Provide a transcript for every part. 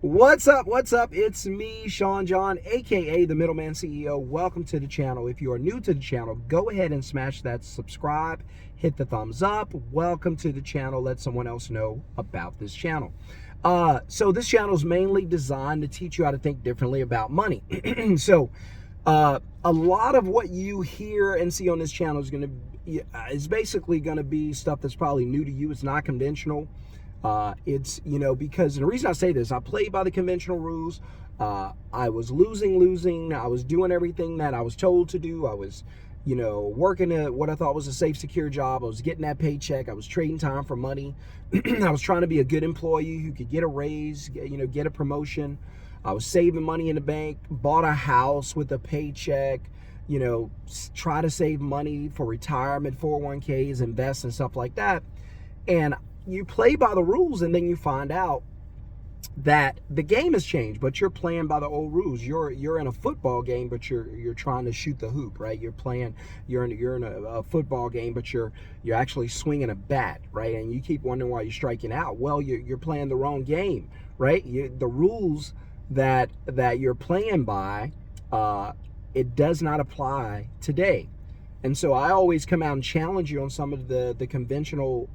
What's up? What's up? It's me, Shon-Jhon, aka the Middleman CEO. Welcome to the channel. If you are new to the channel, go ahead and smash that subscribe, hit the thumbs up. Welcome to the channel. Let someone else know about this channel. So this channel is mainly designed to teach you how to think differently about money. A lot of what you hear and see on this channel is basically going to be stuff that's probably new to you. It's not conventional. It's, because the reason I say this, I played by the conventional rules. I was losing. I was doing everything that I was told to do. I was, working at what I thought was a safe, secure job. I was getting that paycheck. I was trading time for money. I was trying to be a good employee who could get a raise, get a promotion. I was saving money in the bank, bought a house with a paycheck, try to save money for retirement, 401ks, invest and stuff like that. And you play by the rules, and then you find out that the game has changed, but you're playing by the old rules. You're in a football game, but you're trying to shoot the hoop, right? You're in a football game, but you're actually swinging a bat, right? And you keep wondering why you're striking out. Well, you're playing the wrong game, right? The rules that you're playing by, it does not apply today. And so I always come out and challenge you on some of the conventional,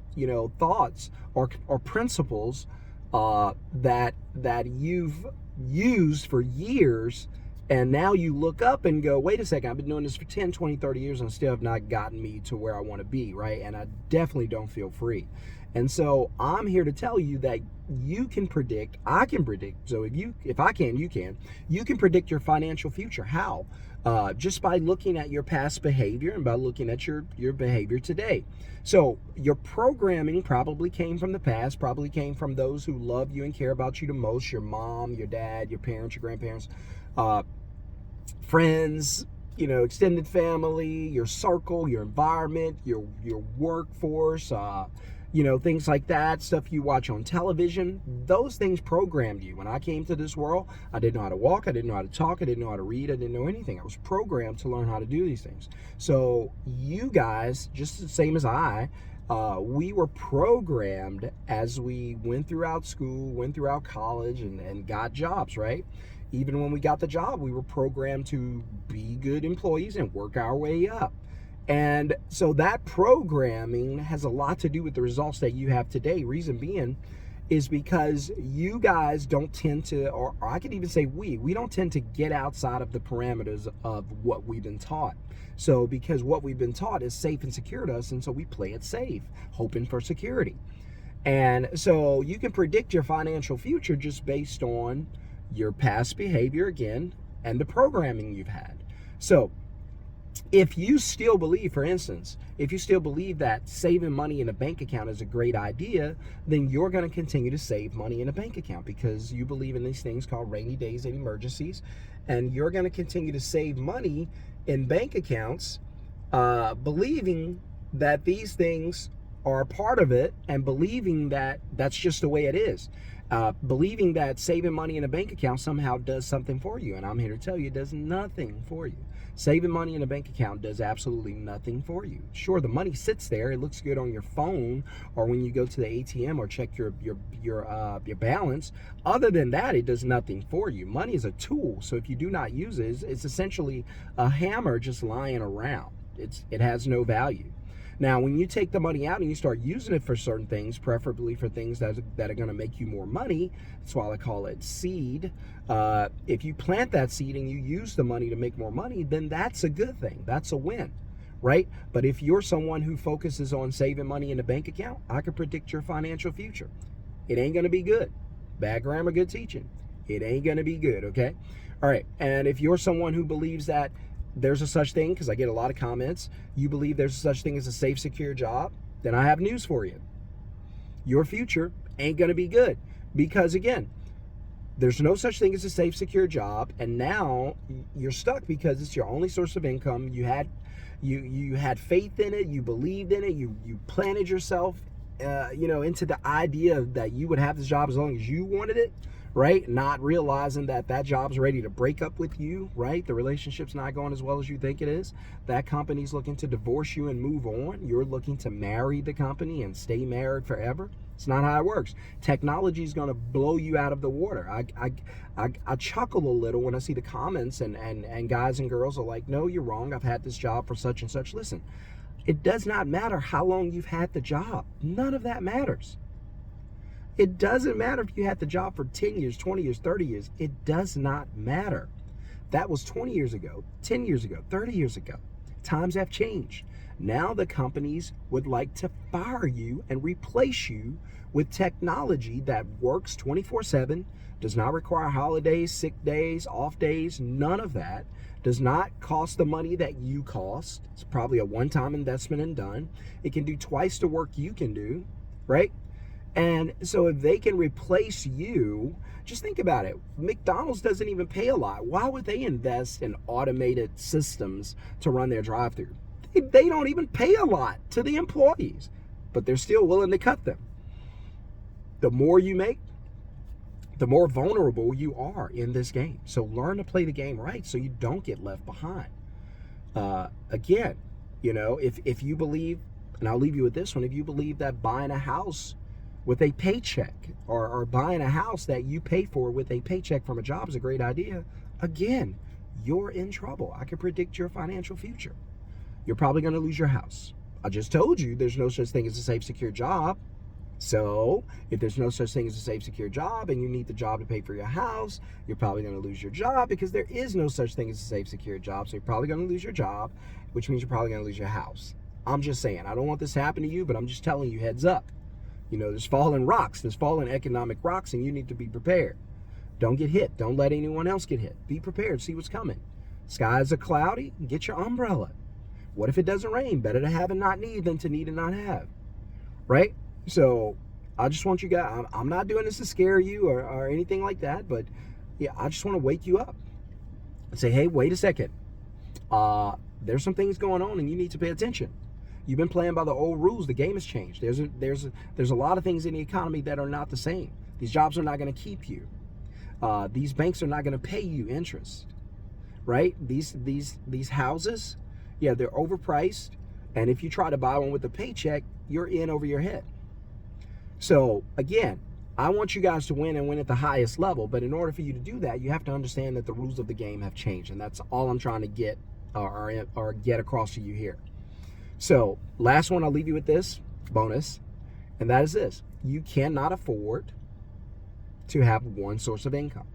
thoughts or principles that you've used for years. And now you look up and go, wait a second, I've been doing this for 10, 20, 30 years and still have not gotten me to where I want to be, right? And I definitely don't feel free. And so I'm here to tell you that you can predict, I can predict. So if I can, you can predict your financial future. How? Just by looking at your past behavior and by looking at your behavior today. So your programming probably came from the past, probably came from those who love you and care about you the most, your mom, your dad, your parents, your grandparents, friends, extended family, your circle, your environment, your workforce, things like that, stuff you watch on television. Those things programmed you. When I came to this world, I didn't know how to walk, I didn't know how to talk, I didn't know how to read, I didn't know anything. I was programmed to learn how to do these things. So you guys, just the same as we were programmed as we went throughout school, went throughout college, and got jobs, right? Even when we got the job, we were programmed to be good employees and work our way up. And so that programming has a lot to do with the results that you have today. Reason being is because you guys don't tend to, or I could even say we don't tend to get outside of the parameters of what we've been taught. So because what we've been taught is safe and secure to us, and so we play it safe, hoping for security. And so you can predict your financial future just based on your past behavior again and the programming you've had. So if you still believe, for instance, if you still believe that saving money in a bank account is a great idea, then you're going to continue to save money in a bank account because you believe in these things called rainy days and emergencies, and you're going to continue to save money in bank accounts, believing that these things are a part of it and believing that that's just the way it is. Believing that saving money in a bank account somehow does something for you. And I'm here to tell you it does nothing for you. Saving money in a bank account does absolutely nothing for you. Sure, the money sits there. It looks good on your phone or when you go to the ATM or check your balance. Other than that, it does nothing for you. Money is a tool. So if you do not use it, it's essentially a hammer just lying around. It has no value. Now, when you take the money out and you start using it for certain things, preferably for things that are going to make you more money, that's why I call it seed. If you plant that seed and you use the money to make more money, then that's a good thing. That's a win, right? But if you're someone who focuses on saving money in a bank account, I can predict your financial future. It ain't going to be good. Bad grammar, good teaching. It ain't going to be good, okay? All right, and if you're someone who believes that there's a such thing, because I get a lot of comments, you believe there's a such thing as a safe, secure job, then I have news for you. Your future ain't going to be good because, again, there's no such thing as a safe, secure job, and now you're stuck because it's your only source of income. You had faith in it, you believed in it, you planted yourself into the idea that you would have this job as long as you wanted it, right? Not realizing that job's ready to break up with you, right? The relationship's not going as well as you think it is. That company's looking to divorce you and move on. You're looking to marry the company and stay married forever. It's not how it works. Technology is going to blow you out of the water. I chuckle a little when I see the comments and guys and girls are like, no, you're wrong. I've had this job for such and such. Listen, it does not matter how long you've had the job. None of that matters. It doesn't matter if you had the job for 10 years, 20 years, 30 years. It does not matter. That was 20 years ago, 10 years ago, 30 years ago. Times have changed. Now the companies would like to fire you and replace you with technology that works 24/7, does not require holidays, sick days, off days, none of that, does not cost the money that you cost. It's probably a one-time investment and done. It can do twice the work you can do, right? And so if they can replace you, just think about it. McDonald's doesn't even pay a lot. Why would they invest in automated systems to run their drive-thru? They don't even pay a lot to the employees, but they're still willing to cut them. The more you make, the more vulnerable you are in this game. So learn to play the game right so you don't get left behind. Again, if you believe, and I'll leave you with this one, if you believe that buying a house with a paycheck or buying a house that you pay for with a paycheck from a job is a great idea, again, you're in trouble. I can predict your financial future. You're probably going to lose your house. I just told you there's no such thing as a safe, secure job. So if there's no such thing as a safe, secure job and you need the job to pay for your house, you're probably going to lose your job because there is no such thing as a safe, secure job. So you're probably going to lose your job, which means you're probably going to lose your house. I'm just saying, I don't want this to happen to you, but I'm just telling you, heads up. There's falling rocks, there's falling economic rocks, and you need to be prepared. Don't get hit. Don't let anyone else get hit. Be prepared. See what's coming. Skies are cloudy. Get your umbrella. What if it doesn't rain? Better to have and not need than to need and not have. Right? So I just want you guys, I'm not doing this to scare you or anything like that, but yeah, I just want to wake you up and say, hey, wait a second. There's some things going on and you need to pay attention. You've been playing by the old rules. The game has changed. There's a lot of things in the economy that are not the same. These jobs are not going to keep you. These banks are not going to pay you interest, right? These houses, yeah, they're overpriced. And if you try to buy one with a paycheck, you're in over your head. So again, I want you guys to win and win at the highest level. But in order for you to do that, you have to understand that the rules of the game have changed. And that's all I'm trying to get or get across to you here. So last one, I'll leave you with this bonus, and that is this. You cannot afford to have one source of income.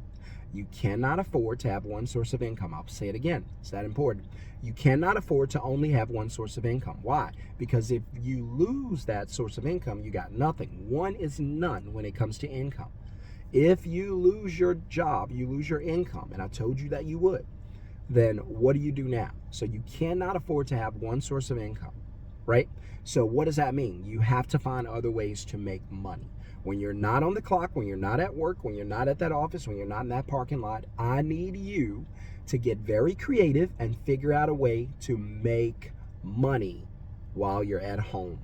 You cannot afford to have one source of income. I'll say it again. It's that important. You cannot afford to only have one source of income. Why? Because if you lose that source of income, you got nothing. One is none when it comes to income. If you lose your job, you lose your income, and I told you that you would, then what do you do now? So you cannot afford to have one source of income, right? So what does that mean? You have to find other ways to make money. When you're not on the clock, when you're not at work, when you're not at that office, when you're not in that parking lot, I need you to get very creative and figure out a way to make money while you're at home.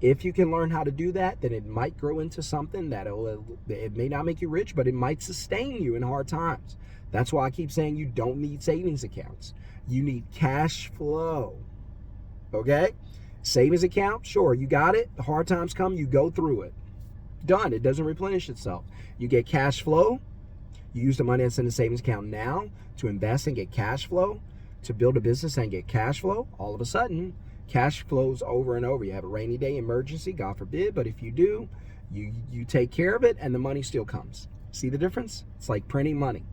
If you can learn how to do that, then it might grow into something it may not make you rich, but it might sustain you in hard times. That's why I keep saying you don't need savings accounts. You need cash flow, okay? Savings account, sure, you got it. The hard times come, you go through it. Done. It doesn't replenish itself. You get cash flow. You use the money that's in the savings account now to invest and get cash flow, to build a business and get cash flow. All of a sudden, cash flows over and over. You have a rainy day emergency, God forbid, but if you do, you take care of it and the money still comes. See the difference? It's like printing money.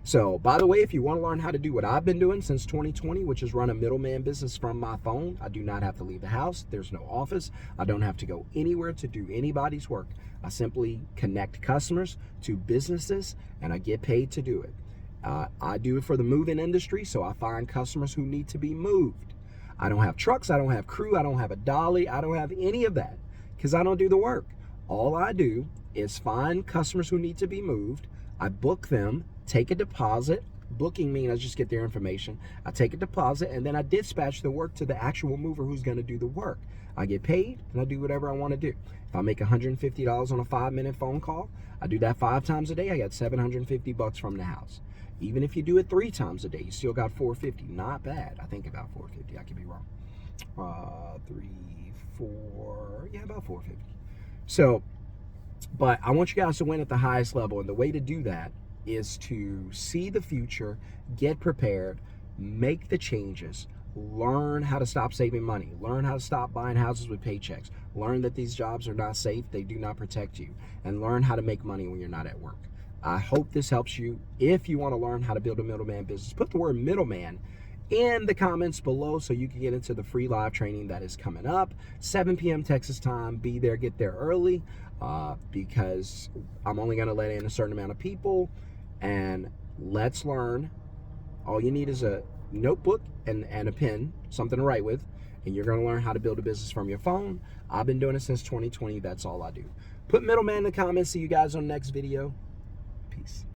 So, by the way, if you want to learn how to do what I've been doing since 2020, which is run a middleman business from my phone, I do not have to leave the house. There's no office. I don't have to go anywhere to do anybody's work. I simply connect customers to businesses, and I get paid to do it. I do it for the moving industry, so I find customers who need to be moved. I don't have trucks. I don't have crew. I don't have a dolly. I don't have any of that because I don't do the work. All I do is find customers who need to be moved. I book them, take a deposit. Booking means I just get their information. I take a deposit, and then I dispatch the work to the actual mover who's going to do the work. I get paid, and I do whatever I want to do. If I make $150 on a 5-minute phone call, I do that 5 times a day. I got $750 from the house. Even if you do it 3 times a day, you still got $450. Not bad. I think about $450. I could be wrong. 3, 4, yeah, about $450. So But I want you guys to win at the highest level. And the way to do that is to see the future, get prepared, make the changes, learn how to stop saving money, learn how to stop buying houses with paychecks, learn that these jobs are not safe, they do not protect you, and learn how to make money when you're not at work. I hope this helps you. If you want to learn how to build a middleman business, put the word middleman in the comments below so you can get into the free live training that is coming up, 7 p.m. Texas time. Be there, get there early, because I'm only going to let in a certain amount of people. And let's learn. All you need is a notebook and a pen, something to write with, and you're going to learn how to build a business from your phone. I've been doing it since 2020. That's all I do. Put middleman in the comments. See you guys on the next video. Peace.